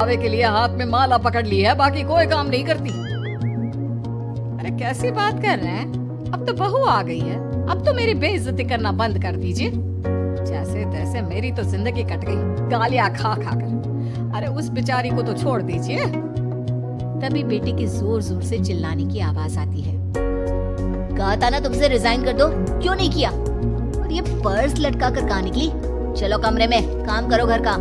आवे के लिए हाथ में माला पकड़ ली है, बाकी कोई काम नहीं करती। अरे कैसी बात कर रहे हैं? अब तो बहू आ गई है, अब तो मेरी बेइज्जती करना बंद कर दीजिए। जैसे तैसे मेरी तो जिंदगी कट गई गालियां खा खा कर। अरे उस बेचारी को तो छोड़ दीजिए। तभी बेटे की जोर जोर से चिल्लाने की आवाज आती है। कहा था ना तुमसे रिजाइन कर दो, क्यों नहीं किया? और ये पर्स लटका कर कहाँ निकली? चलो कमरे में काम करो घर का।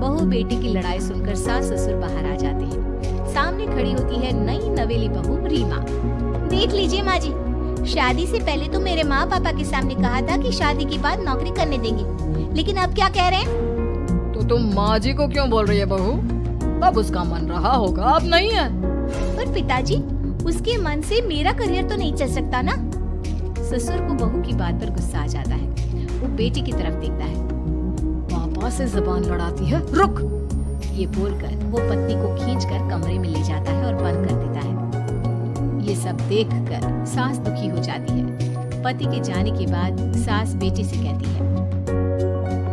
बहू बेटी की लड़ाई सुनकर सास ससुर बाहर आ जाते हैं। सामने खड़ी होती है नई नवेली बहू रीमा। देख लीजिए माँ जी, शादी से पहले तो मेरे माँ पापा के सामने कहा था कि शादी के बाद नौकरी करने देंगे, लेकिन अब क्या कह रहे हैं? तो तुम माँ जी को क्यों बोल रही है बहू? अब उसका मन रहा होगा, अब नहीं है। पर पिताजी, उसके मन से मेरा करियर तो नहीं चल सकता ना। ससुर को बहू की बात पर गुस्सा आ जाता है। वो बेटी की तरफ देखता है। पापा से जबान लड़ाती है, रुक। ये बोलकर वो पत्नी को खींचकर कमरे में ले जाता है और बंद कर देता है। ये सब देखकर सास दुखी हो जाती है। पति के जाने के बाद सास बेटी से कहती है,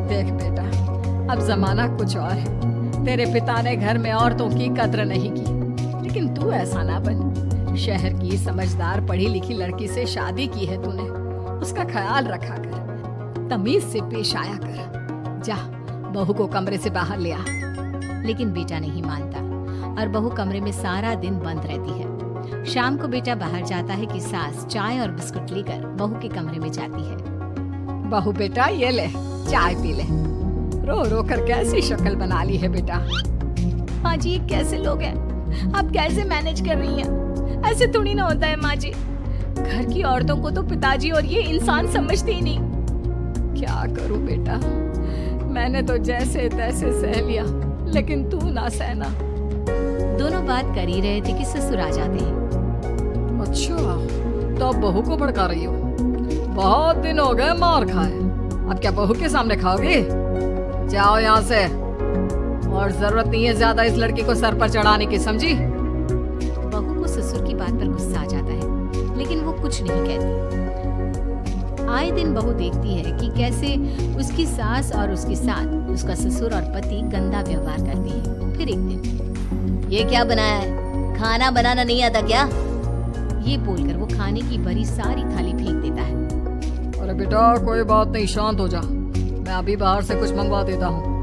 देख बेटा, अब जमाना कुछ और है। तेरे पिता ने घर में औरतों की कद्र नहीं की, लेकिन तू ऐसा ना बन। शहर की समझदार पढ़ी लिखी लड़की से शादी की है तूने, उसका ख्याल रखा कर, तमीज से पेश आया कर। जा, बहू को कमरे से बाहर ले आ। लेकिन बेटा नहीं मानता और बहू कमरे में सारा दिन बंद रहती है। शाम को बेटा बाहर जाता है कि सास चाय और बिस्कुट लेकर बहू के कमरे में जाती है। बहू बेटा ये ले, चाय पी ले। रो रो कर कैसी शक्ल बना ली है बेटा। माँ जी, ये कैसे लोग हैं? आप कैसे मैनेज कर रही हैं? ऐसे थोड़ी ना होता है माँ जी। घर की औरतों को तो पिताजी और ये इंसान समझते ही नहीं। क्या करूं बेटा, मैंने तो जैसे तैसे सह लिया, लेकिन तू ना सहना। दोनों बात कर ही रहे थे कि ससुर आ जाते हैं। अच्छा, तो अब बहू को भड़का रही हो? बहुत दिन हो गए मार खाए, अब क्या बहू के सामने खाओगे? जाओ यहाँ से, और जरूरत नहीं है ज्यादा इस लड़की को सर पर चढ़ाने की, समझी? बहू को ससुर की बात पर गुस्सा आ जाता है, लेकिन वो कुछ नहीं कहती। आए दिन बहू देखती है कि कैसे उसकी सास और उसके साथ उसका ससुर और पति गंदा व्यवहार करते हैं। फिर एक दिन, ये क्या बनाया है? खाना बनाना नहीं आता क्या? ये बोलकर वो खाने की भरी सारी थाली फेंक देता है। अरे बेटा कोई बात नहीं, शांत हो जा, मैं अभी बाहर से कुछ मंगवा देता हूँ।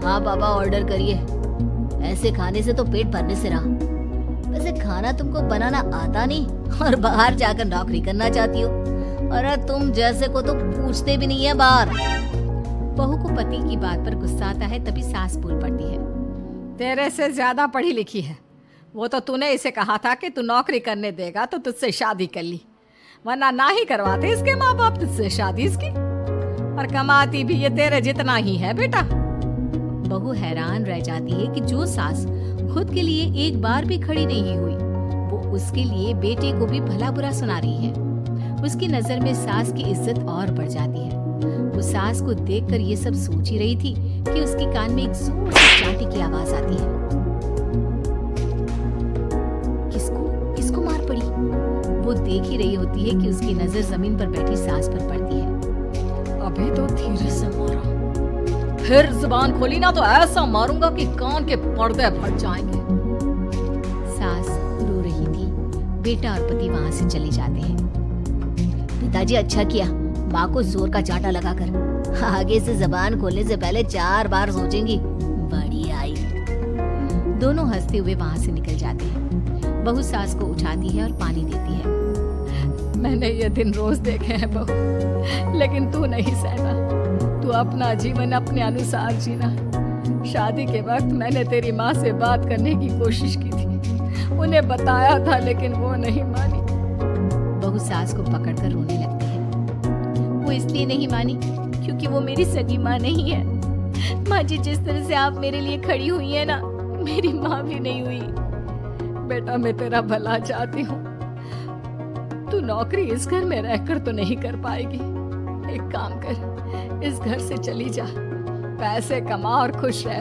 हाँ पापा, ऑर्डर करिए। ऐसे खाने से तो पेट भरने से रहा। वैसे खाना तुमको बनाना आता नहीं और बाहर जाकर नौकरी करना चाहती हो। अरे तुम जैसे को तो पूछते भी नहीं है बाहर। बहू को पति की बात पर गुस्सा आता है, तभी सास बोल पड़ती है। तेरे से ज्यादा पढ़ी लिखी है, वो तो तूने इसे कहा था कि तू नौकरी करने देगा तो तुझसे शादी कर ली, वरना ना ही करवाते इसके माँ बाप तुझसे शादी इसकी। और कमाती भी ये तेरे जितना ही है बेटा। बहू हैरान रह जाती है कि जो सास खुद के लिए एक बार भी खड़ी नहीं हुई, वो उसके लिए बेटे को भी भला बुरा सुना रही है। उसकी नजर में सास की इज्जत और बढ़ जाती है। वो सास को देखकर ये सब सोच ही रही थी कि उसके कान में एक जोर से चांटी की आवाज आती है। किसको मार पड़ी? वो देख ही रही होती है कि उसकी नजर जमीन पर बैठी सास पर पड़ती है। अभी तो धीरे से मारा, फिर जुबान खोली ना तो ऐसा मारूंगा कि कान के पर्दे फट जाएंगे। सास रो रही थी। बेटा और पति वहाँ से चले जाते हैं। पिताजी अच्छा किया माँ को जोर का चांटा लगाकर। आगे से जबान खोलने से पहले 4 बार सोचेंगी। बड़ी आई। दोनों हंसते हुए वहाँ से निकल जाते हैं। बहू सास को उठाती है और पानी देती है। मैंने ये दिन रोज देखे हैं बहू, लेकिन तू नहीं सहना। तू अपना जीवन अपने अनुसार जीना। शादी के वक्त मैंने तेरी माँ से बात करने की कोशिश की थी, उन्हें बताया था, लेकिन वो नहीं मानी। बहू सास को पकड़कर रोने लगती है। वो इसलिए नहीं मानी क्योंकि वो मेरी सगी माँ नहीं है। माँ जी, जिस तरह से आप मेरे लिए खड़ी हुई है ना, मेरी माँ भी नहीं हुई। बेटा मैं तेरा भला चाहती हूँ, तू नौकरी इस घर में रहकर तो नहीं कर पाएगी। एक काम कर, इस घर से चली जा, पैसे कमा और खुश रह।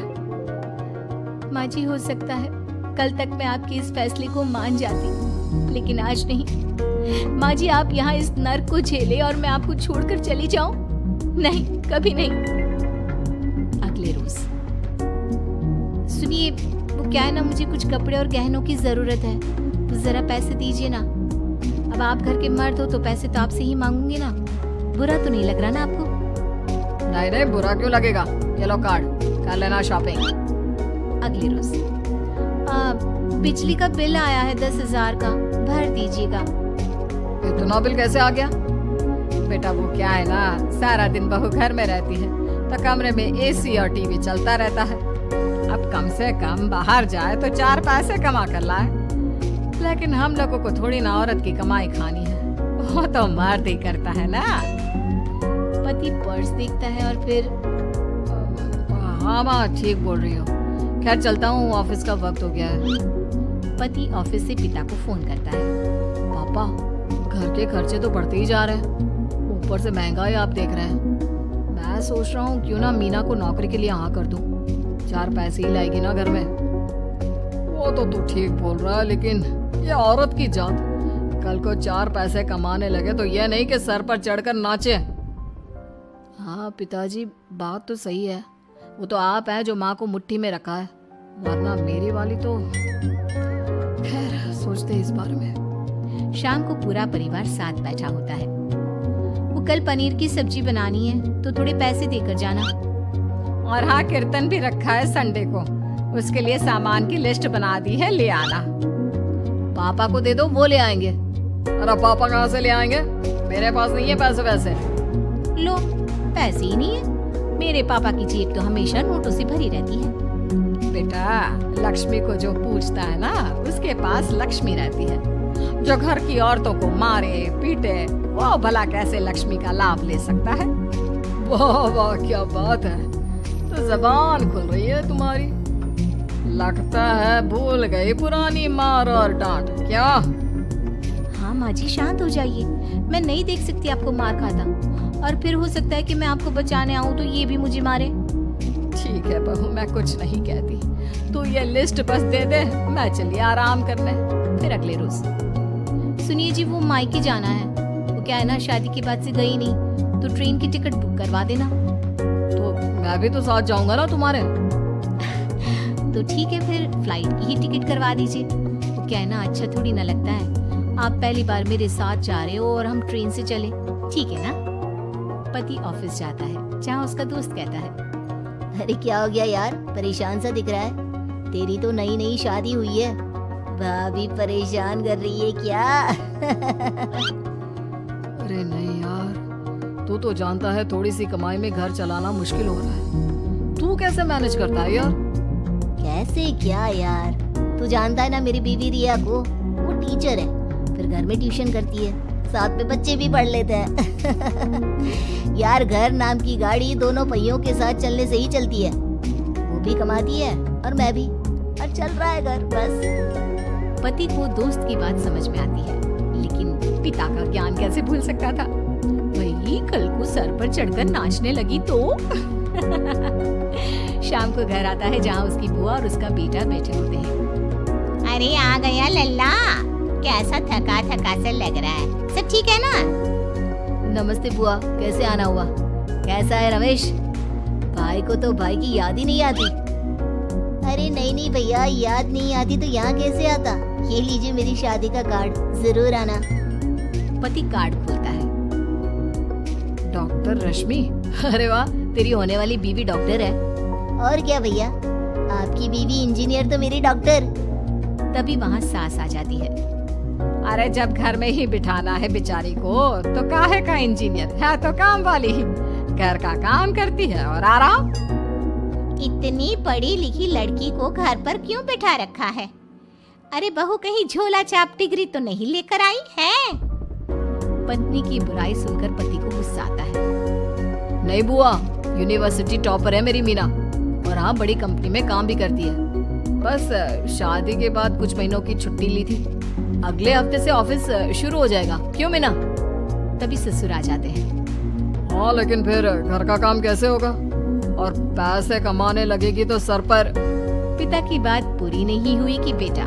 माँ जी, हो सकता है कल तक मैं आपके इस फैसले को मान जाती, लेकिन आज नहीं। माँ जी, आप यहाँ इस नर्क को झेले और मैं आपको छोड़कर चली जाऊं? नहीं, कभी नहीं। अगले रोज सुनिए, वो क्या है ना, मुझे कुछ कपड़े और गहनों की जरूरत है, तो जरा पैसे दीजिए ना। अब आप घर के मर्द हो तो पैसे तो आपसे ही मांगूंगी ना। बुरा तो नहीं लग रहा ना आपको? नहीं नहीं, बुरा क्यों लगेगा। ये लो कार्ड, कर लेना शॉपिंग। अगले रोज बिजली का बिल आया है 10,000 का, भर दीजिएगा। इतना बिल कैसे आ गया? बेटा वो क्या है ना, सारा दिन बहू घर में रहती है तो कमरे में एसी और टीवी चलता रहता है। अब कम से कम बाहर जाए तो 4 पैसे कमा कर लाए। लेकिन हम लोगों को थोड़ी ना औरत की कमाई खानी है, वो तो मर्द ही करता है ना। पति पर्स देखता है और फिर हाँ माँ, ठीक बोल रही हो। खैर चलता हूँ, ऑफिस का वक्त हो गया है। पति ऑफिस से पिता को फोन करता है। पापा, घर के खर्चे तो बढ़ते ही जा रहे हैं, ऊपर से महंगाई आप देख रहे हैं। मैं सोच रहा हूँ क्यों ना मीना को नौकरी के लिए हाँ कर दूँ, 4 पैसे ही लाएगी ना घर में। वो तो तू ठीक बोल रहा है, लेकिन ये औरत की जात, कल को 4 पैसे कमाने लगे तो ये नहीं कि सर पर चढ़कर नाचे। हाँ पिताजी, बात तो सही है। वो तो आप हैं जो माँ को मुट्ठी में रखा है, वरना मेरी वाली तो। खैर सोचते इस बारे में। शाम को पूरा परिवार साथ बैठा होता है। वो कल पनीर की सब्जी बनानी है तो थोड़े पैसे देकर जाना। और हाँ, कीर्तन भी रखा है संडे को, उसके लिए सामान की लिस्ट बना दी है, ले आना। पापा को दे दो, वो ले आएंगे। अरे पापा कहाँ से ले आएंगे, मेरे पास नहीं है पैसे वैसे। लो, पैसे ही नहीं है। मेरे पापा की जेब तो हमेशा नोटों से भरी रहती है। बेटा, लक्ष्मी को जो पूछता है ना, उसके पास लक्ष्मी रहती है। जो घर की औरतों को मारे पीटे, वो भला कैसे लक्ष्मी का लाभ ले सकता है। वाह वाह, क्या बात है, तो जबान खुल रही है तुम्हारी। लगता है भूल गई पुरानी मार और डांट क्या? हाँ माँ जी, शांत हो जाइए। मैं नहीं देख सकती आपको मार खाता, और फिर हो सकता है कि मैं आपको बचाने आऊँ तो ये भी मुझे मारे। ठीक है बहू, मैं कुछ नहीं कहती, तू ये लिस्ट बस दे दे, मैं चलिए आराम करने। फिर अगले रोज, सुनिए जी, वो मायके जाना है। वो क्या है ना, शादी के बाद से गई नहीं, तो ट्रेन की टिकट बुक करवा देना। तो मैं भी तो साथ जाऊंगा ना तुम्हारे। तो ठीक है, फिर फ्लाइट की ही टिकट करवा दीजिए। वो क्या है ना, अच्छा थोड़ी ना लगता है आप पहली बार मेरे साथ जा रहे हो और हम ट्रेन से चले, ठीक है ना? पति ऑफिस जाता है, जहाँ उसका दोस्त कहता है, अरे क्या हो गया यार, परेशान सा दिख रहा है। तेरी तो नई नई शादी हुई है, भाभी परेशान कर रही है क्या? अरे नहीं यार, तू तो जानता है थोड़ी सी कमाई में घर चलाना मुश्किल हो रहा है। तू कैसे मैनेज करता है यार? कैसे क्या यार, तू जानता है ना मेरी बीवी रिया को, वो टीचर है, फिर घर में ट्यूशन करती है, साथ में बच्चे भी पढ़ लेते हैं। यार घर नाम की गाड़ी दोनों पहियों के साथ चलने से ही चलती है। वो भी कमाती है और मैं भी, और चल रहा है घर बस। पति को दोस्त की बात समझ में आती है, लेकिन पिता का ज्ञान कैसे भूल सकता था। वही कल को सर पर चढ़कर नाचने लगी तो। शाम को घर आता है, जहाँ उसकी बुआ और उसका बेटा बैठे होते हैं। अरे आ गया लल्ला, कैसा थका थका सा लग रहा है, सब ठीक है ना? नमस्ते बुआ, कैसे आना हुआ? कैसा है रमेश? भाई को तो भाई की याद ही नहीं आती। अरे नहीं नहीं भैया, याद नहीं आती तो यहाँ कैसे आता? ये लीजिए मेरी शादी का कार्ड, जरूर आना। पति कार्ड खोलता है। डॉक्टर रश्मि, अरे वाह, तेरी होने वाली बीवी डॉक्टर है। और क्या भैया, आपकी बीवी इंजीनियर तो मेरी डॉक्टर। तभी वहाँ सास आ जाती है। अरे जब घर में ही बिठाना है बेचारी को, तो काहे का इंजीनियर है, तो काम वाली ही, घर का काम करती है और आराम। इतनी पढ़ी लिखी लड़की को घर पर क्यों बिठा रखा है? अरे बहू कहीं झोला छाप डिग्री तो नहीं लेकर आई है? पत्नी की बुराई सुनकर पति को गुस्सा आता है। नहीं बुआ, यूनिवर्सिटी टॉपर है मेरी मीना, और हाँ बड़ी कंपनी में काम भी करती है। बस शादी के बाद कुछ महीनों की छुट्टी ली थी, अगले हफ्ते से ऑफिस शुरू हो जाएगा। क्यों मीना? तभी ससुर आ जाते हैं। हाँ लेकिन फिर घर का काम कैसे होगा, और पैसे कमाने लगेगी तो सर पर। पिता की बात पूरी नहीं हुई कि बेटा,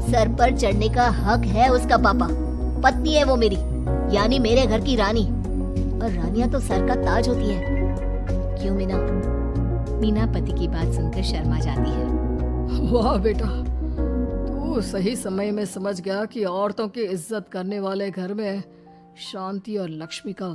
सर पर चढ़ने का हक है उसका पापा, पत्नी है वो मेरी, यानी मेरे घर की रानी, और रानियां तो सर का ताज होती है। क्यों मीना? मीना पति की बात सुनकर शर्मा जाती है। वाह बेटा, तू सही समय में समझ गया कि औरतों की इज्जत करने वाले घर में शांति और लक्ष्मी का